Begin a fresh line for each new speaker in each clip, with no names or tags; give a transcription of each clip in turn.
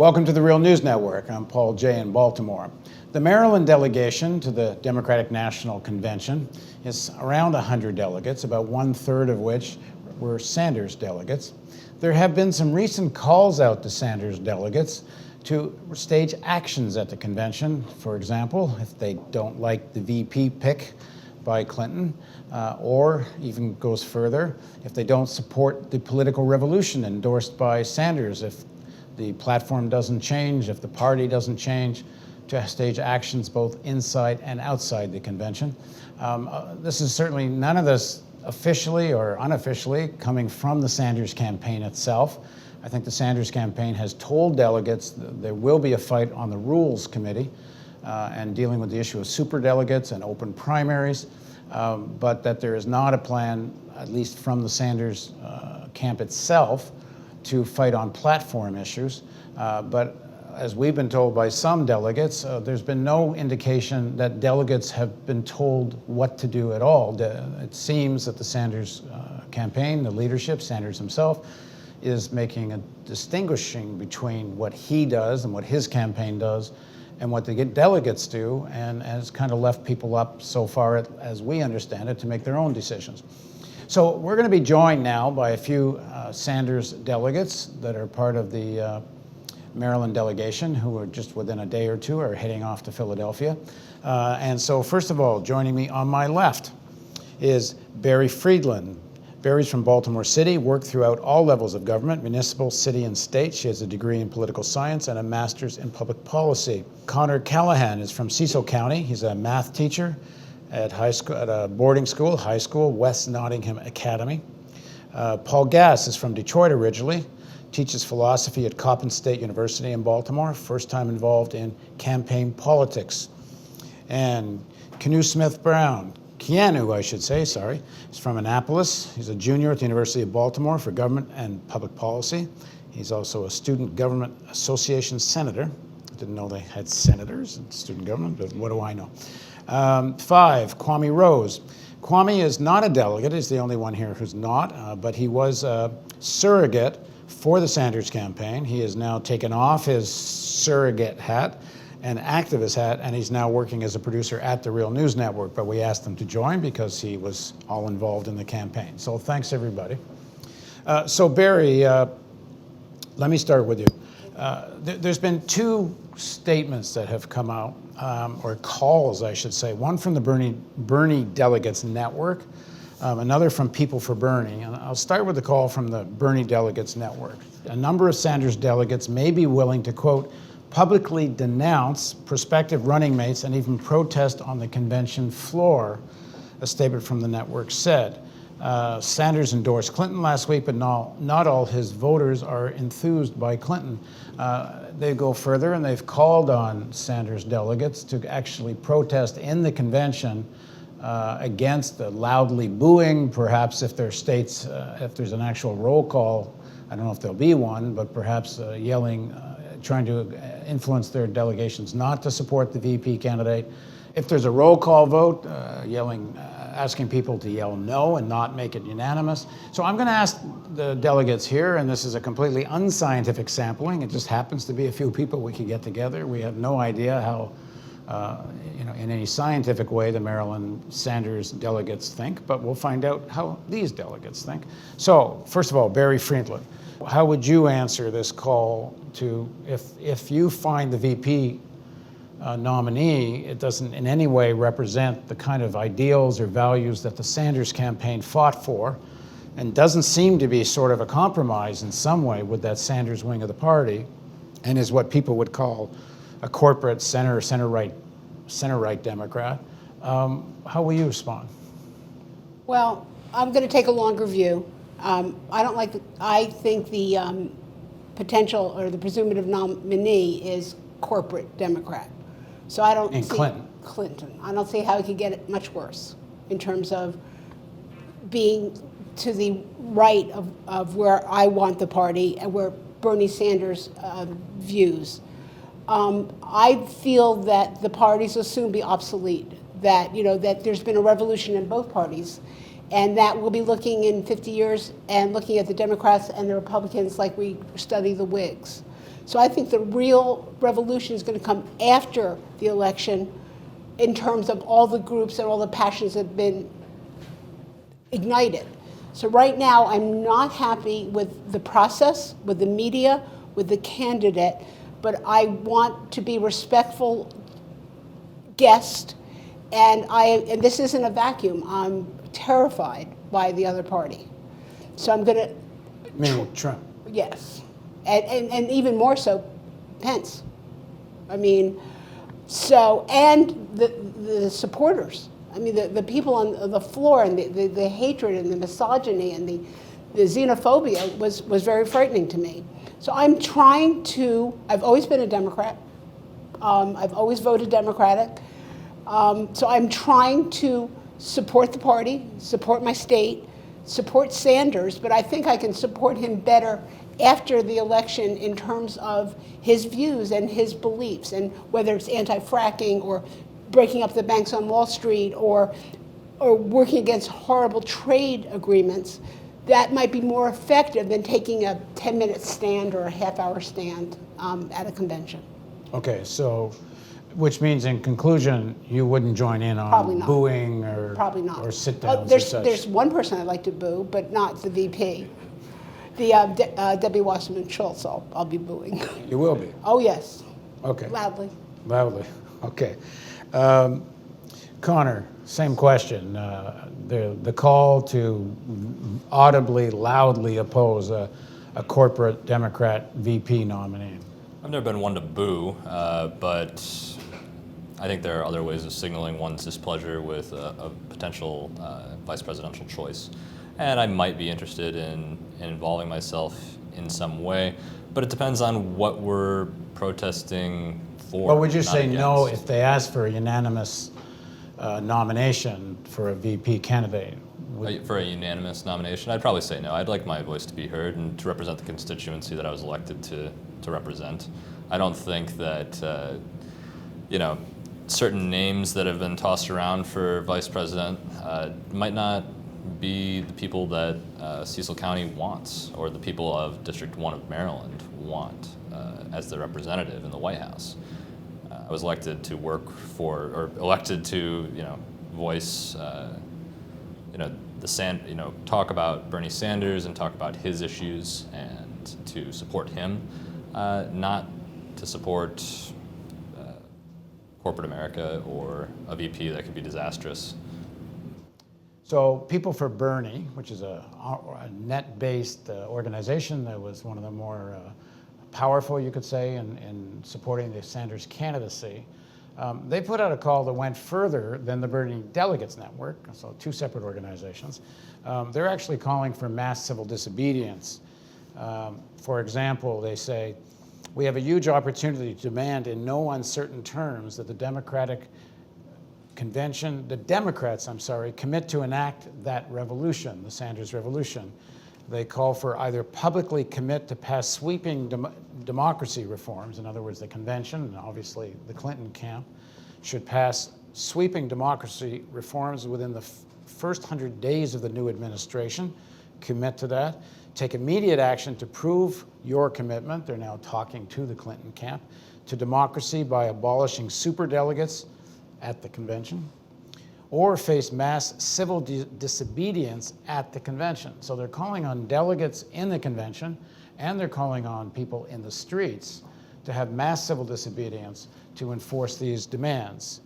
Welcome to the Real News Network. I'm Paul Jay in Baltimore. The Maryland delegation to the Democratic National Convention is around 100 delegates, about 1/3 of which were Sanders delegates. There have been some recent calls out to Sanders delegates to stage actions at the convention. For example, if they don't like the VP pick by Clinton, or even goes further, if they don't support the political revolution endorsed by Sanders, if the platform doesn't change, if the party doesn't change, to stage actions both inside and outside the convention. This is certainly none of this officially or unofficially coming from the Sanders campaign itself. I think the Sanders campaign has told delegates that there will be a fight on the Rules Committee and dealing with the issue of superdelegates and open primaries, but that there is not a plan, at least from the Sanders camp itself, to fight on platform issues. But as we've been told by some delegates, there's been no indication that delegates have been told what to do at all. It seems that the Sanders campaign, the leadership, Sanders himself, is making a distinguishing between what he does and what his campaign does and what the delegates do, and has kind of left people up so far, as we understand it, to make their own decisions. So we're going to be joined now by a few Sanders delegates that are part of the Maryland delegation, who are just within a day or two are heading off to Philadelphia. And so first of all, joining me on my left is Barry Friedland. Barry's from Baltimore City, worked throughout all levels of government, municipal, city, and state. She has a degree in political science and a master's in public policy. Connor Callahan is from Cecil County. He's a math teacher at a boarding school, high school, West Nottingham Academy. Paul Gass is from Detroit originally, teaches philosophy at Coppin State University in Baltimore, first time involved in campaign politics. And Keanu Smith-Brown, Keanu, I should say, sorry, is from Annapolis. He's a junior at the University of Baltimore for government and public policy. He's also a student government association senator. I didn't know they had senators in student government, but what do I know? 5, Kwame Rose. Kwame is not a delegate. He's the only one here who's not, but he was a surrogate for the Sanders campaign. He has now taken off his surrogate hat and activist hat, and he's now working as a producer at the Real News Network, but we asked him to join because he was all involved in the campaign. So thanks, everybody. So Barry, let me start with you. There's been two statements that have come out, or calls, I should say. One from the Bernie Delegates Network, another from People for Bernie. And I'll start with the call from the Bernie Delegates Network. A number of Sanders delegates may be willing to, quote, publicly denounce prospective running mates and even protest on the convention floor, a statement from the network said. Sanders endorsed Clinton last week, but not all his voters are enthused by Clinton. They go further, and they've called on Sanders delegates to actually protest in the convention against the loudly booing, perhaps if their states, if there's an actual roll call, I don't know if there'll be one, but perhaps yelling, trying to influence their delegations not to support the VP candidate. If there's a roll call vote, yelling, asking people to yell no and not make it unanimous. So I'm going to ask the delegates here, and this is a completely unscientific sampling. It just happens to be a few people we could get together. We have no idea how, in any scientific way, the Maryland Sanders delegates think, but we'll find out how these delegates think. So first of all, Barry Friedland, how would you answer this call to, if you find the VP nominee, it doesn't in any way represent the kind of ideals or values that the Sanders campaign fought for, and doesn't seem to be sort of a compromise in some way with that Sanders wing of the party, and is what people would call a corporate center-right Democrat. How will you respond?
Well, I'm going to take a longer view. I think the potential or the presumptive nominee is corporate Democrat. So I don't see Clinton. I don't see how he could get it much worse in terms of being to the right of where I want the party and where Bernie Sanders views. I feel that the parties will soon be obsolete, that there's been a revolution in both parties, and that we'll be looking in 50 years and looking at the Democrats and the Republicans like we study the Whigs. So I think the real revolution is going to come after the election in terms of all the groups and all the passions that have been ignited. So right now, I'm not happy with the process, with the media, with the candidate, but I want to be respectful guest, and this isn't a vacuum. I'm terrified by the other party. So I'm going to...
Meaning Trump.
Yes. And even more so, Pence. I mean, so, and the supporters. I mean, the people on the floor, and the hatred and the misogyny and the xenophobia was very frightening to me. So I'm trying to, I've always been a Democrat. I've always voted Democratic. So I'm trying to support the party, support my state, support Sanders, but I think I can support him better after the election in terms of his views and his beliefs, and whether it's anti-fracking or breaking up the banks on Wall Street or working against horrible trade agreements, that might be more effective than taking a 10-minute stand or a half-hour stand at a convention.
Okay, so, which means in conclusion, you wouldn't join in
Probably
on
not.
booing or,
Probably not.
or sit-downs or
There's
such?
one person I'd like to boo, but not the VP. The Debbie Wasserman Schultz, I'll be booing.
You will be?
Oh, yes,
Okay.
loudly.
Loudly, okay. Connor, same question. The call to audibly, loudly oppose a corporate Democrat VP nominee.
I've never been one to boo, but I think there are other ways of signaling one's displeasure with a potential vice presidential choice. And I might be interested in involving myself in some way, but it depends on what we're protesting for.
Well, would you
not
say no
against.
if they asked for a unanimous nomination for a VP candidate?
For a unanimous nomination, I'd probably say no. I'd like my voice to be heard and to represent the constituency that I was elected to represent. I don't think that, certain names that have been tossed around for vice president might not be the people that Cecil County wants, or the people of District 1 of Maryland want as their representative in the White House. I was elected to work for, or elected to, voice, talk about Bernie Sanders and talk about his issues and to support him, not to support corporate America or a VP that could be disastrous.
So People for Bernie, which is a net-based organization that was one of the more powerful, you could say, in supporting the Sanders candidacy, they put out a call that went further than the Bernie Delegates Network, so two separate organizations. They're actually calling for mass civil disobedience. For example, they say, we have a huge opportunity to demand in no uncertain terms that the Democrats, commit to enact that revolution, the Sanders Revolution. They call for either publicly commit to pass sweeping democracy reforms, in other words, the convention, and obviously the Clinton camp, should pass sweeping democracy reforms within the first 100 days of the new administration, commit to that, take immediate action to prove your commitment, they're now talking to the Clinton camp, to democracy by abolishing superdelegates at the convention, or face mass civil disobedience at the convention. So they're calling on delegates in the convention, and they're calling on people in the streets to have mass civil disobedience to enforce these demands.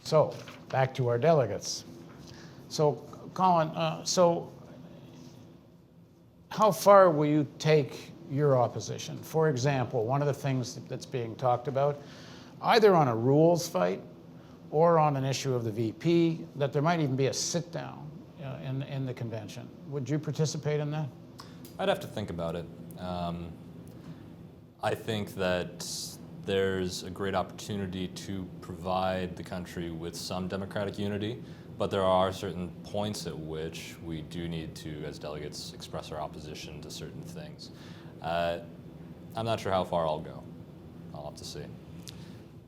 So back to our delegates. So Colin, how far will you take your opposition? For example, one of the things that's being talked about, either on a rules fight or on an issue of the VP, that there might even be a sit-down in the convention. Would you participate in that?
I'd have to think about it. I think that there's a great opportunity to provide the country with some democratic unity, but there are certain points at which we do need to, as delegates, express our opposition to certain things. I'm not sure how far I'll go. I'll have to see.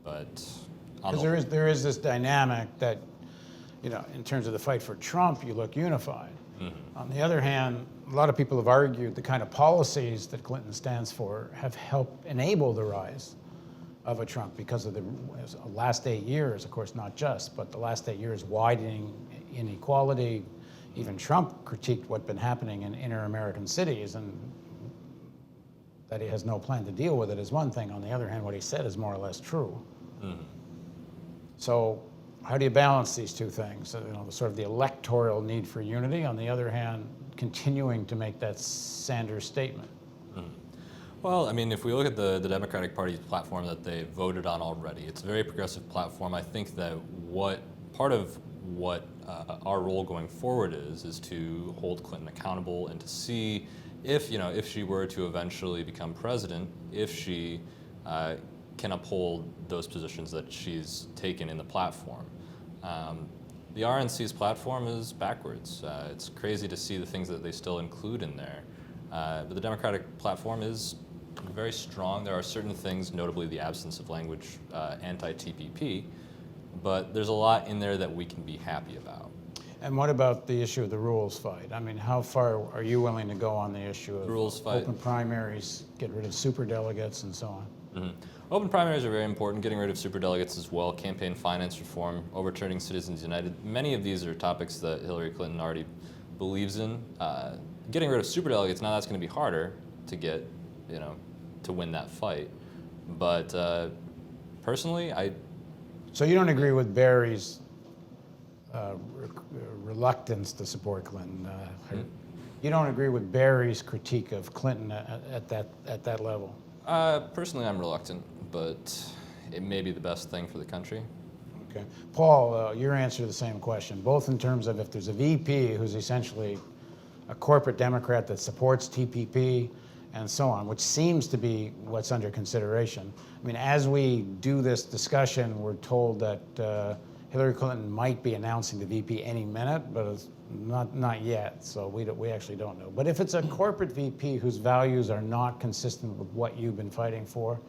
But
Because there is this dynamic that, in terms of the fight for Trump, you look unified. On the other hand, a lot of people have argued the kind of policies that Clinton stands for have helped enable the rise of a Trump because of the last 8 years, of course, not just, but the last 8 years widening inequality. Even Trump critiqued what's been happening in inner American cities, and that he has no plan to deal with it is one thing. On the other hand, what he said is more or less true. So how do you balance these two things? You know, the sort of the electoral need for unity, on the other hand, continuing to make that Sanders statement.
Well, I mean, if we look at the Democratic Party's platform that they voted on already, it's a very progressive platform. I think that part of what our role going forward is to hold Clinton accountable and to see if she were to eventually become president, if she can uphold those positions that she's taken in the platform. The RNC's platform is backwards. It's crazy to see the things that they still include in there. But the Democratic platform is very strong. There are certain things, notably the absence of language anti-TPP, but there's a lot in there that we can be happy about.
And what about the issue of the rules fight? I mean, how far are you willing to go on the issue of
rules fight,
open primaries, get rid of superdelegates, and so on?
Open primaries are very important, getting rid of superdelegates as well, campaign finance reform, overturning Citizens United. Many of these are topics that Hillary Clinton already believes in. Getting rid of superdelegates, now that's going to be harder to get, to win that fight. But personally,
So you don't agree with Barry's reluctance to support Clinton? You don't agree with Barry's critique of Clinton at that level?
Personally, I'm reluctant, but it may be the best thing for the country.
Okay. Paul, your answer to the same question, both in terms of if there's a VP who's essentially a corporate Democrat that supports TPP and so on, which seems to be what's under consideration. I mean, as we do this discussion, we're told that Hillary Clinton might be announcing the VP any minute, but it's not yet, so we actually don't know. But if it's a corporate VP whose values are not consistent with what you've been fighting for,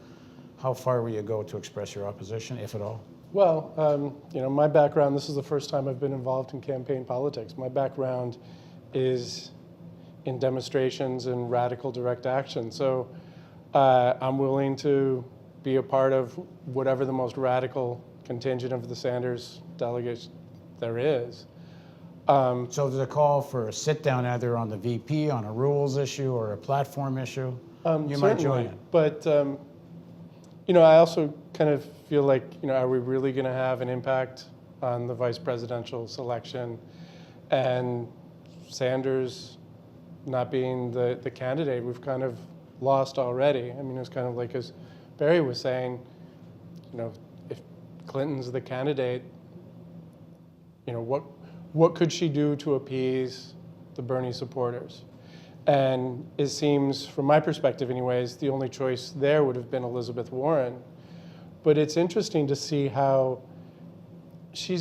how far will you go to express your opposition, if at all?
Well, my background, this is the first time I've been involved in campaign politics. My background is in demonstrations and radical direct action. So I'm willing to be a part of whatever the most radical contingent of the Sanders delegates there is.
So there's a call for a sit-down either on the VP, on a rules issue, or a platform issue. You might join it.
But, I also kind of feel like, are we really going to have an impact on the vice presidential selection? And Sanders not being the candidate, we've kind of lost already. I mean, it's kind of like, as Barry was saying, if Clinton's the candidate, what could she do to appease the Bernie supporters? And it seems, from my perspective anyways, the only choice there would have been Elizabeth Warren. But it's interesting to see how she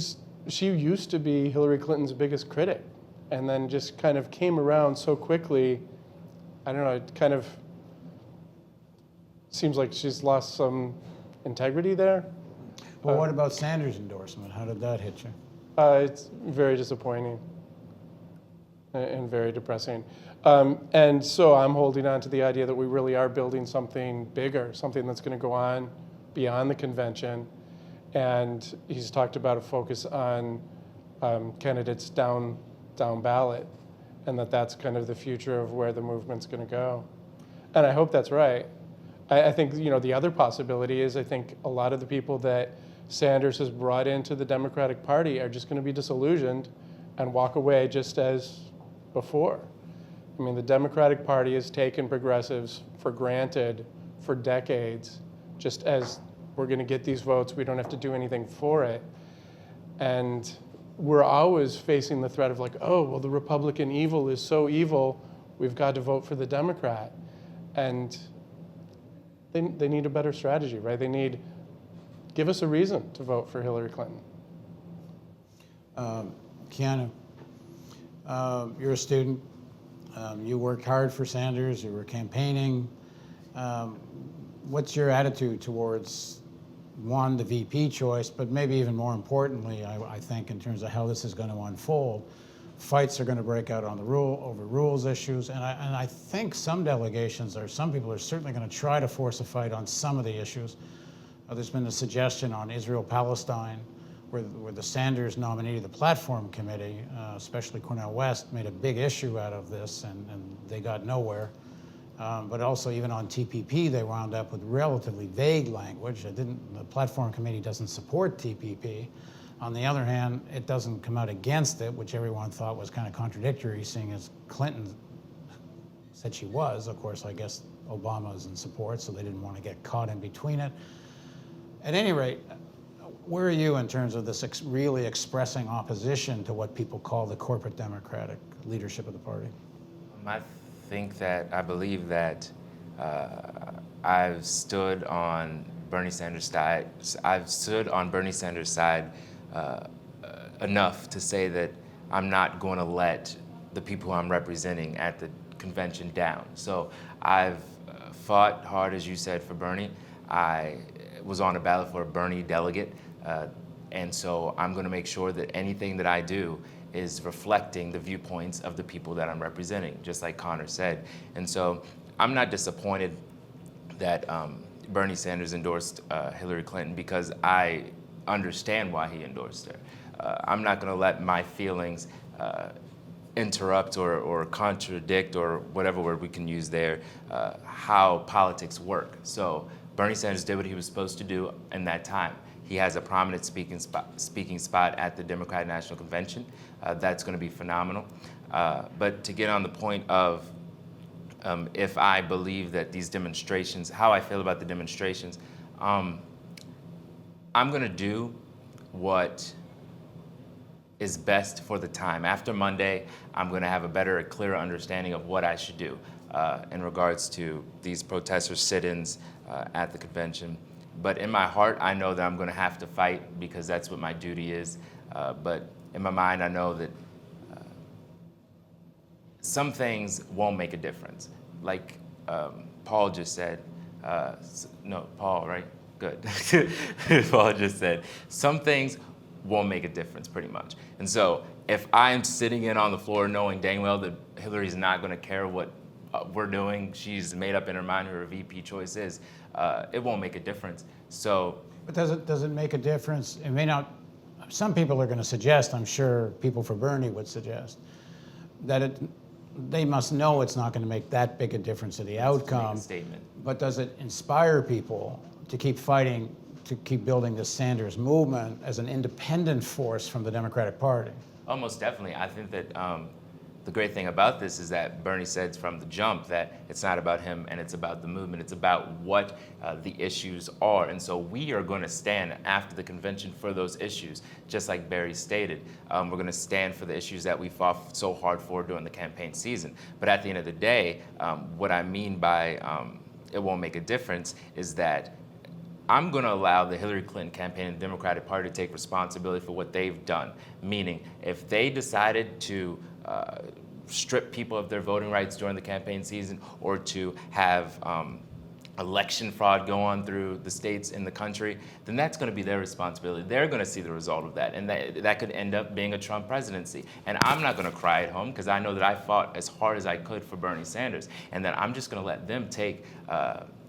used to be Hillary Clinton's biggest critic and then just kind of came around so quickly. I don't know, it kind of seems like she's lost some integrity there.
Well, what about Sanders' endorsement? How did that hit you?
It's very disappointing and very depressing. And so I'm holding on to the idea that we really are building something bigger, something that's going to go on beyond the convention. And he's talked about a focus on candidates down ballot, and that's kind of the future of where the movement's going to go. And I hope that's right. I think, the other possibility is I think a lot of the people that Sanders has brought into the Democratic Party are just going to be disillusioned and walk away just as before. I mean, the Democratic Party has taken progressives for granted for decades, just as we're going to get these votes, we don't have to do anything for it. And we're always facing the threat of like, oh, well, the Republican evil is so evil, we've got to vote for the Democrat. And they need a better strategy, right? They need, give us a reason to vote for Hillary Clinton.
Keanu, you're a student. You worked hard for Sanders. You were campaigning. What's your attitude towards, one, the VP choice, but maybe even more importantly, I think, in terms of how this is going to unfold, fights are going to break out on the over rules issues, and I think some delegations or some people are certainly going to try to force a fight on some of the issues. There's been a suggestion on Israel-Palestine, where the Sanders nominee to the platform committee, especially Cornel West, made a big issue out of this, and they got nowhere. But also even on TPP, they wound up with relatively vague language. The platform committee doesn't support TPP. On the other hand, it doesn't come out against it, which everyone thought was kind of contradictory, seeing as Clinton said she was. Of course, I guess Obama is in support, so they didn't want to get caught in between it. At any rate, where are you in terms of this really expressing opposition to what people call the corporate Democratic leadership of the party?
I believe that I've stood on Bernie Sanders' side. Enough to say that I'm not going to let the people I'm representing at the convention down. So I've fought hard, as you said, for Bernie. I was on a ballot for a Bernie delegate, and so I'm going to make sure that anything that I do is reflecting the viewpoints of the people that I'm representing, just like Connor said. And so I'm not disappointed that Bernie Sanders endorsed Hillary Clinton, because I understand why he endorsed her. I'm not going to let my feelings interrupt or contradict, or whatever word we can use there, how politics work. So Bernie Sanders did what he was supposed to do in that time. He has a prominent speaking spot at the Democratic National Convention. That's going to be phenomenal. But to get on the point of if I believe that these demonstrations, how I feel about the demonstrations, I'm going to do what is best for the time. After Monday, I'm going to have a clearer understanding of what I should do in regards to these protesters' sit-ins at the convention. But in my heart, I know that I'm going to have to fight, because that's what my duty is. But in my mind, I know that some things won't make a difference. Like Paul just said, no, Paul, right? Good. Paul just said, some things won't make a difference, pretty much. And so if I'm sitting in on the floor knowing dang well that Hillary's not going to care what we're doing, she's made up in her mind who her VP choice is, it won't make a difference. So,
but does it make a difference? It may not. Some people are going to suggest, I'm sure people for Bernie would suggest, that they must know it's not going to make that big a difference to the outcome.
Statement.
But does it inspire people to keep fighting, to keep building this Sanders movement as an independent force from the Democratic Party?
Oh, most definitely. I think that the great thing about this is that Bernie said from the jump that it's not about him and it's about the movement. It's about what the issues are. And so we are going to stand after the convention for those issues, just like Barry stated. We're going to stand for the issues that we fought so hard for during the campaign season. But at the end of the day, what I mean by it won't make a difference is that I'm going to allow the Hillary Clinton campaign and the Democratic Party to take responsibility for what they've done. Meaning, if they decided to strip people of their voting rights during the campaign season, or to have election fraud go on through the states in the country, then that's going to be their responsibility. They're going to see the result of that, and that could end up being a Trump presidency. And I'm not going to cry at home, because I know that I fought as hard as I could for Bernie Sanders, and that I'm just going to let them take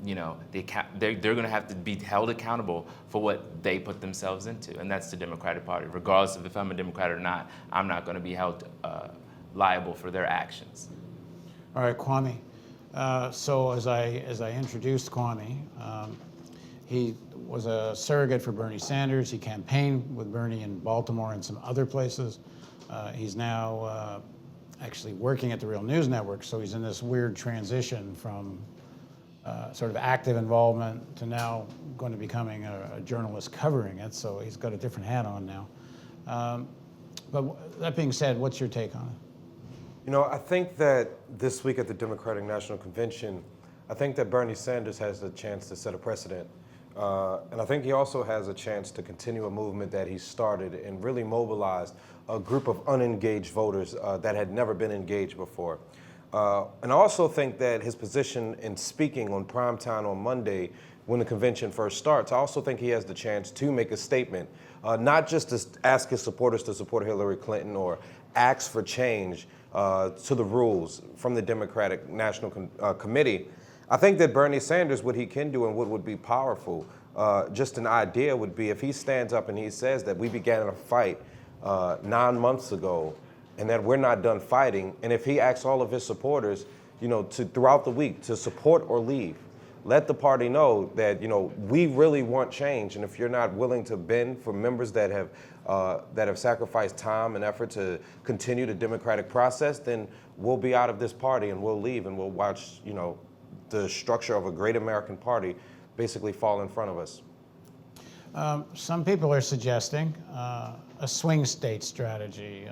they're going to have to be held accountable for what they put themselves into, and that's the Democratic Party. Regardless of if I'm a Democrat or not, I'm not going to be held liable for their actions.
All right, Kwame. So as I introduced Kwame, he was a surrogate for Bernie Sanders. He campaigned with Bernie in Baltimore and some other places. He's now actually working at the Real News Network, so he's in this weird transition from sort of active involvement to now going to becoming a journalist covering it, so he's got a different hat on now. But that being said, what's your take on it?
You know, I think that this week at the Democratic National Convention, I think that Bernie Sanders has a chance to set a precedent. And I think he also has a chance to continue a movement that he started and really mobilize a group of unengaged voters that had never been engaged before. And I also think that his position in speaking on primetime on Monday when the convention first starts, I also think he has the chance to make a statement, not just to ask his supporters to support Hillary Clinton or asks for change to the rules from the Democratic National Committee. I think that Bernie Sanders, what he can do and what would be powerful, just an idea would be if he stands up and he says that we began a fight 9 months ago and that we're not done fighting, and if he asks all of his supporters, to throughout the week to support or leave, let the party know that, we really want change, and if you're not willing to bend for members that have sacrificed time and effort to continue the democratic process, then we'll be out of this party and we'll leave and we'll watch, the structure of a great American party basically fall in front of us.
Some people are suggesting a swing state strategy.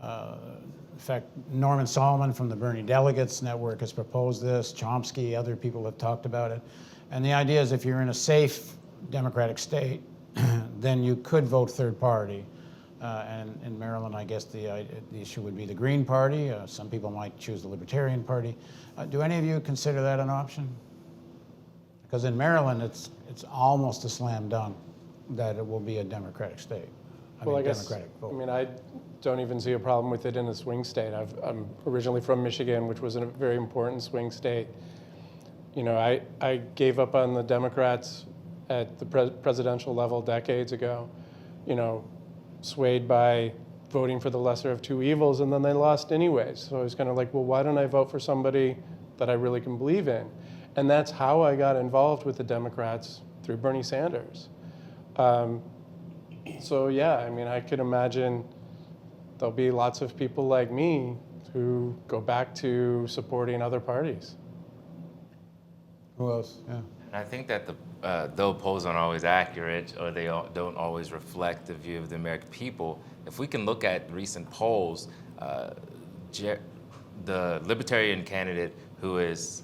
In fact, Norman Solomon from the Bernie Delegates Network has proposed this. Chomsky, other people have talked about it. And the idea is if you're in a safe democratic state, then you could vote third party. And in Maryland, I guess the issue would be the Green Party. Some people might choose the Libertarian Party. Do any of you consider that an option? Because in Maryland, it's almost a slam dunk that it will be a Democratic state.
I guess,
Democratic vote.
I don't even see a problem with it in a swing state. I'm originally from Michigan, which was a very important swing state. I gave up on the Democrats at the presidential level decades ago, swayed by voting for the lesser of two evils, and then they lost anyways. So I was kind of like, well, why don't I vote for somebody that I really can believe in? And that's how I got involved with the Democrats, through Bernie Sanders. So yeah, I could imagine there'll be lots of people like me who go back to supporting other parties.
Who else? Yeah.
And I think that though polls aren't always accurate, or they don't always reflect the view of the American people, if we can look at recent polls, the Libertarian candidate who is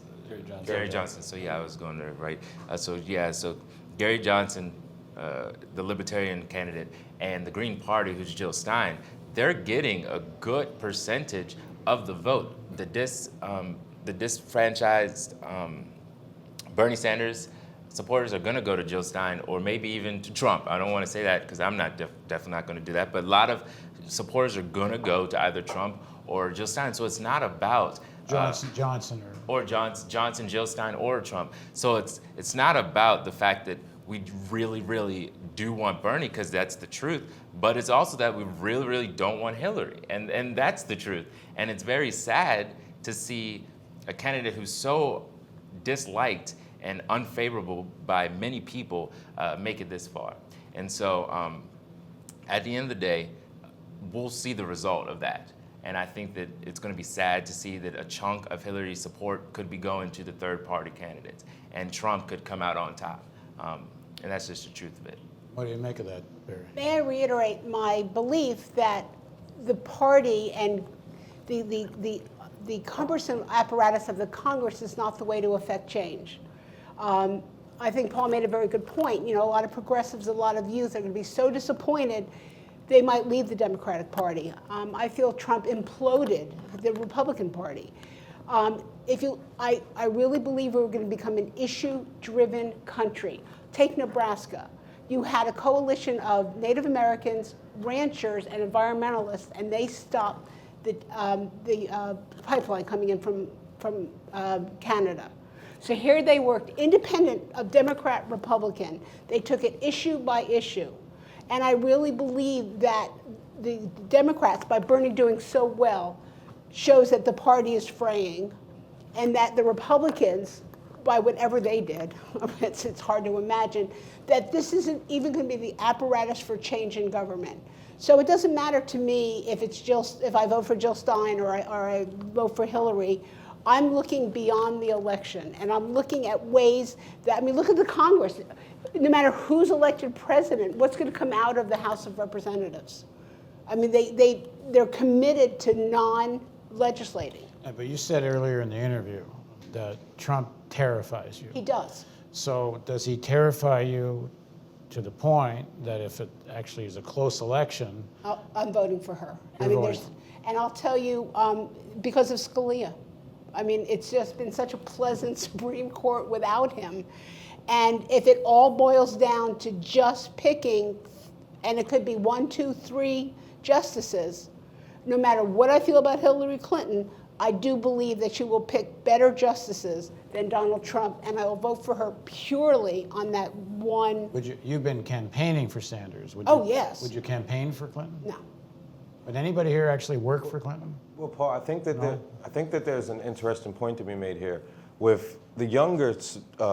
Gary Johnson. So yeah, I was going there, right? So Gary Johnson, the Libertarian candidate, and the Green Party, who's Jill Stein, they're getting a good percentage of the vote. The disfranchised Bernie Sanders supporters are going to go to Jill Stein, or maybe even to Trump. I don't want to say that because I'm not definitely not going to do that. But a lot of supporters are going to go to either Trump or Jill Stein. So it's not about
Johnson,
Jill Stein, or Trump. So it's not about the fact that we really, really do want Bernie, because that's the truth. But it's also that we really, really don't want Hillary, and that's the truth. And it's very sad to see a candidate who's so disliked and unfavorable by many people make it this far. And so at the end of the day, we'll see the result of that. And I think that it's going to be sad to see that a chunk of Hillary's support could be going to the third-party candidates, and Trump could come out on top. And that's just the truth of it.
what do you make of that, Barry?
May I reiterate my belief that the party and the cumbersome apparatus of the Congress is not the way to affect change. I think Paul made a very good point. A lot of progressives, a lot of youth are going to be so disappointed they might leave the Democratic Party. I feel Trump imploded the Republican Party. I really believe we're going to become an issue-driven country. Take Nebraska. You had a coalition of Native Americans, ranchers, and environmentalists, and they stopped the pipeline coming in from Canada. So here they worked, independent of Democrat, Republican. They took it issue by issue. And I really believe that the Democrats, by Bernie doing so well, shows that the party is fraying, and that the Republicans, by whatever they did, it's hard to imagine, that this isn't even going to be the apparatus for change in government. So it doesn't matter to me if I vote for Jill Stein or I vote for Hillary. I'm looking beyond the election, and I'm looking at ways that, look at the Congress. No matter who's elected president, what's going to come out of the House of Representatives? They're committed to non-legislating.
Yeah, but you said earlier in the interview that Trump terrifies you.
He does.
So does he terrify you to the point that if it actually is a close election?
I'm voting for her.
You're
And I'll tell you, because of Scalia. It's just been such a pleasant Supreme Court without him. And if it all boils down to just picking, and it could be 1, 2, 3 justices, no matter what I feel about Hillary Clinton, I do believe that she will pick better justices than Donald Trump, and I will vote for her purely on that one.
You've been campaigning for Sanders.
Oh, yes.
Would you campaign for Clinton?
No.
Would anybody here actually work for Clinton?
Well, Paul, I think that there's an interesting point to be made here. With the younger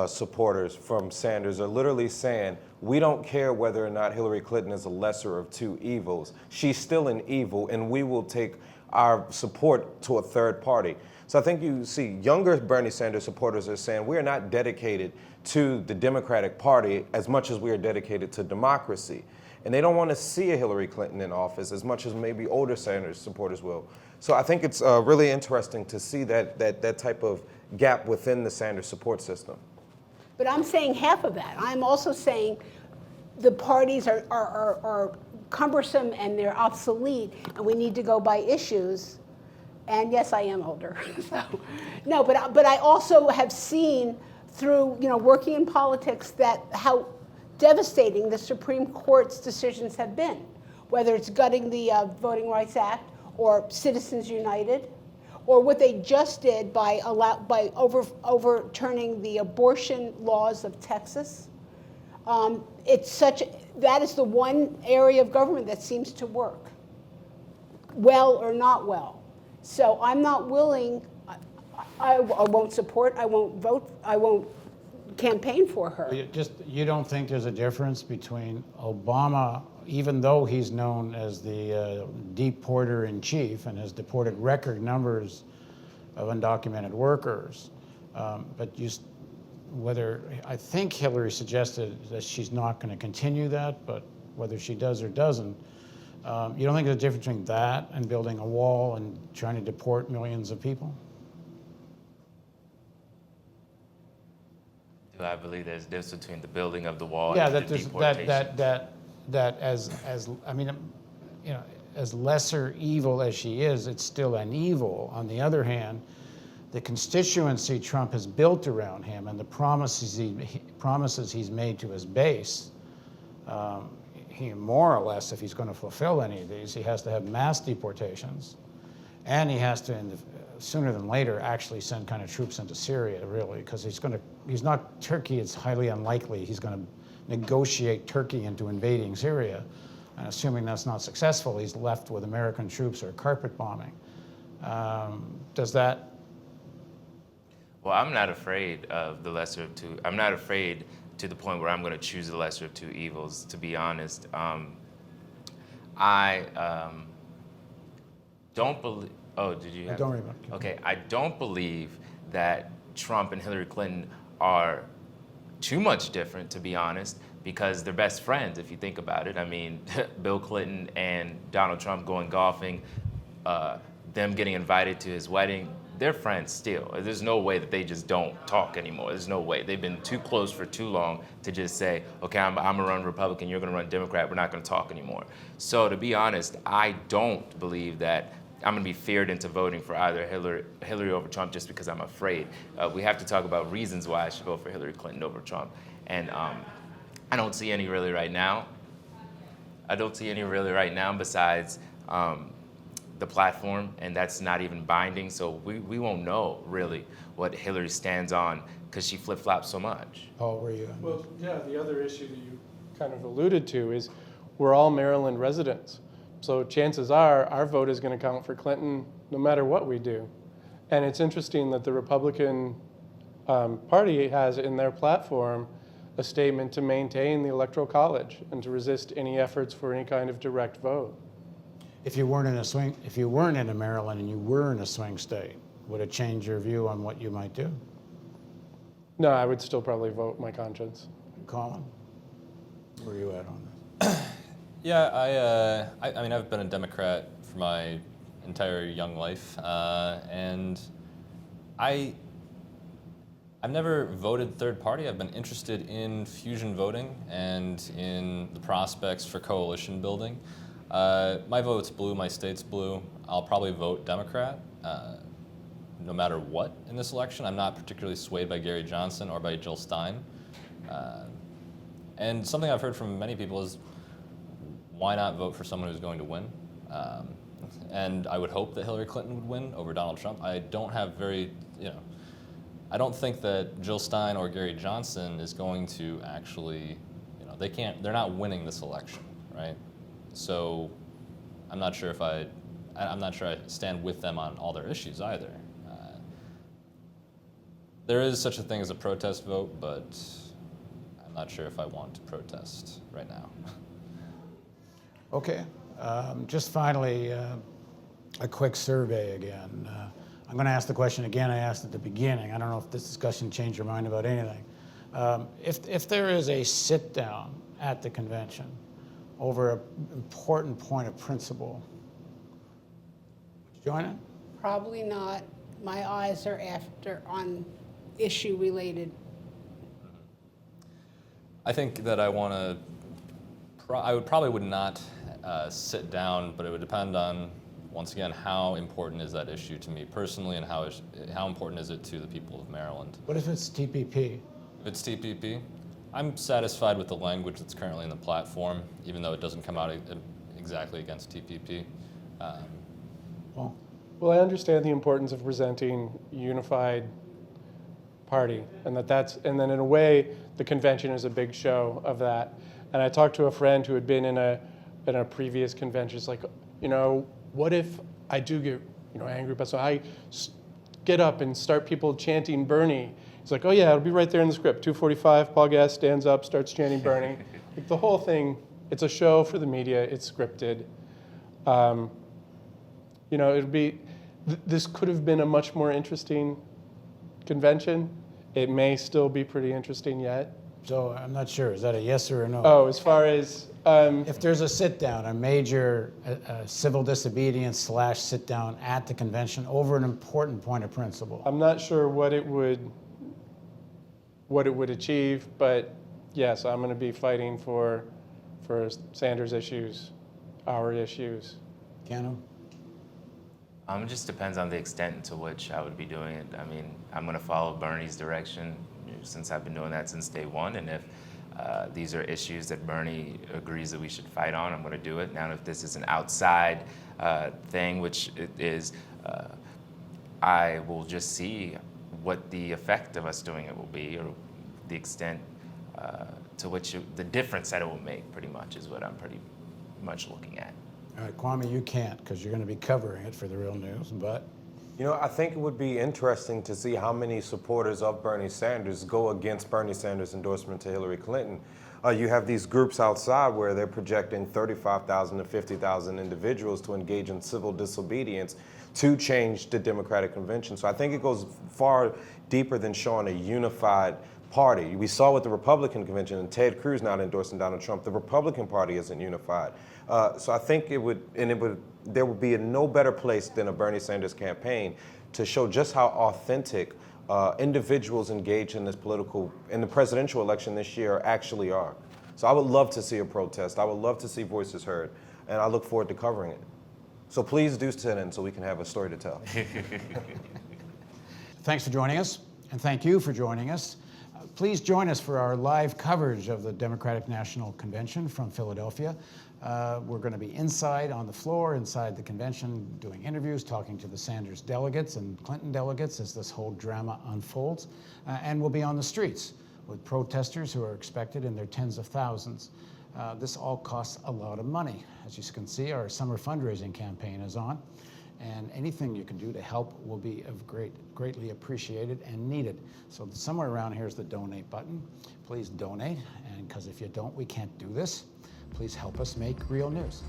supporters from Sanders are literally saying, we don't care whether or not Hillary Clinton is a lesser of two evils. She's still an evil, and we will take our support to a third party. So I think you see younger Bernie Sanders supporters are saying we are not dedicated to the Democratic Party as much as we are dedicated to democracy. And they don't want to see a Hillary Clinton in office as much as maybe older Sanders supporters will. So I think it's really interesting to see that type of gap within the Sanders support system.
But I'm saying half of that. I'm also saying the parties are cumbersome and they're obsolete, and we need to go by issues. And yes, I am older. So, no, but I also have seen through working in politics that how devastating the Supreme Court's decisions have been, whether it's gutting the Voting Rights Act or Citizens United, or what they just did by overturning the abortion laws of Texas. That is the one area of government that seems to work, well or not well. So I'm not willing. I won't support. I won't vote. I won't campaign for her.
You don't think there's a difference between Obama, even though he's known as the deporter-in-chief and has deported record numbers of undocumented workers, but whether I think Hillary suggested that she's not going to continue that, but whether she does or doesn't, you don't think there's a difference between that and building a wall and trying to deport millions of people?
Do I believe there's a difference between the building of the wall
Yeah,
and
that
the
there's,
deportation?
that as I mean, as lesser evil as she is, it's still an evil. On the other hand, the constituency Trump has built around him and the promises he's made to his base, he more or less, if he's going to fulfill any of these, he has to have mass deportations, and he has to, sooner than later, actually send kind of troops into Syria, really, because he's not Turkey. It's highly unlikely he's going to negotiate Turkey into invading Syria, and assuming that's not successful, he's left with American troops or carpet bombing. Does that?
Well, I'm not afraid of the lesser of two. I'm not afraid to the point where I'm going to choose the lesser of two evils, to be honest. I don't believe. Oh, did you have?
Don't worry about it.
Okay, I don't believe that Trump and Hillary Clinton are too much different, to be honest, because they're best friends, if you think about it. I mean, Bill Clinton and Donald Trump going golfing, them getting invited to his wedding, they're friends still. There's no way that they just don't talk anymore. There's no way. They've been too close for too long to just say, okay, I'm gonna run Republican, you're gonna run Democrat, we're not gonna talk anymore. So to be honest, I don't believe that I'm gonna be feared into voting for either Hillary over Trump just because I'm afraid. We have to talk about reasons why I should vote for Hillary Clinton over Trump. And I don't see any really right now. I don't see any really right now besides the platform, and that's not even binding, so we won't know really what Hillary stands on because she flip-flops so much.
Paul, were you?
Well, yeah, the other issue that you kind of alluded to is we're all Maryland residents. So chances are our vote is going to count for Clinton no matter what we do. And it's interesting that the Republican Party has in their platform a statement to maintain the Electoral College and to resist any efforts for any kind of direct vote.
If you weren't in a Maryland and you were in a swing state, would it change your view on what you might do?
No, I would still probably vote my conscience.
Colin, where are you at on this?
Yeah, I mean, I've been a Democrat for my entire young life, and I've never voted third party. I've been interested in fusion voting and in the prospects for coalition building. My vote's blue, my state's blue. I'll probably vote Democrat no matter what in this election. I'm not particularly swayed by Gary Johnson or by Jill Stein. And something I've heard from many people is, why not vote for someone who's going to win? and I would hope that Hillary Clinton would win over Donald Trump. I don't have very, I don't think that Jill Stein or Gary Johnson is going to actually, they're not winning this election, right? So I'm not sure I'm not sure I stand with them on all their issues either. There is such a thing as a protest vote, but I'm not sure if I want to protest right now.
Okay. Just finally, a quick survey again. I'm going to ask the question again I asked at the beginning. I don't know if this discussion changed your mind about anything. If there is a sit-down at the convention over an important point of principle, would you join it?
Probably not. My eyes are on issue related.
I think that I probably would not sit down, but it would depend on, once again, how important is that issue to me personally, and how important is it to the people of Maryland.
What if it's TPP?
If it's TPP, I'm satisfied with the language that's currently in the platform, even though it doesn't come out exactly against TPP.
Well, I understand the importance of presenting a unified party, and and then in a way, the convention is a big show of that. And I talked to a friend who had been in a previous convention. It's like, what if I do get angry, but so I get up and start people chanting Bernie. He's like, oh yeah, it'll be right there in the script. 2:45, Paul Gass stands up, starts chanting Bernie. Like the whole thing, it's a show for the media. It's scripted. This could have been a much more interesting convention. It may still be pretty interesting yet.
So I'm not sure. Is that a yes or a no?
Oh, as far as
If there's a sit-down, a major civil disobedience / sit-down at the convention over an important point of principle.
I'm not sure what it would achieve, but yes, I'm going to be fighting for Sanders' issues, our issues.
Keanu?
It just depends on the extent to which I would be doing it. I mean, I'm going to follow Bernie's direction since I've been doing that since day one. And if these are issues that Bernie agrees that we should fight on, I'm going to do it. Now, if this is an outside thing, which it is, I will just see what the effect of us doing it will be, or the extent to which the difference that it will make, pretty much, is what I'm pretty much looking at.
All right, Kwame, you can't because you're going to be covering it for the Real News, but...
I think it would be interesting to see how many supporters of Bernie Sanders go against Bernie Sanders' endorsement to Hillary Clinton. You have these groups outside where they're projecting 35,000 to 50,000 individuals to engage in civil disobedience to change the Democratic convention. So I think it goes far deeper than showing a unified party. We saw with the Republican convention, and Ted Cruz not endorsing Donald Trump, the Republican Party isn't unified. So I think there would be no better place than a Bernie Sanders campaign to show just how authentic individuals engaged in the presidential election this year actually are. So I would love to see a protest. I would love to see voices heard, and I look forward to covering it. So please do tune in so we can have a story to tell.
Thanks for joining us, and thank you for joining us. Please join us for our live coverage of the Democratic National Convention from Philadelphia. We're going to be inside on the floor, inside the convention, doing interviews, talking to the Sanders delegates and Clinton delegates as this whole drama unfolds. And we'll be on the streets with protesters who are expected in their tens of thousands. This all costs a lot of money. As you can see, our summer fundraising campaign is on. And anything you can do to help will be greatly appreciated and needed. So somewhere around here is the donate button. Please donate, and because if you don't, we can't do this. Please help us make Real News.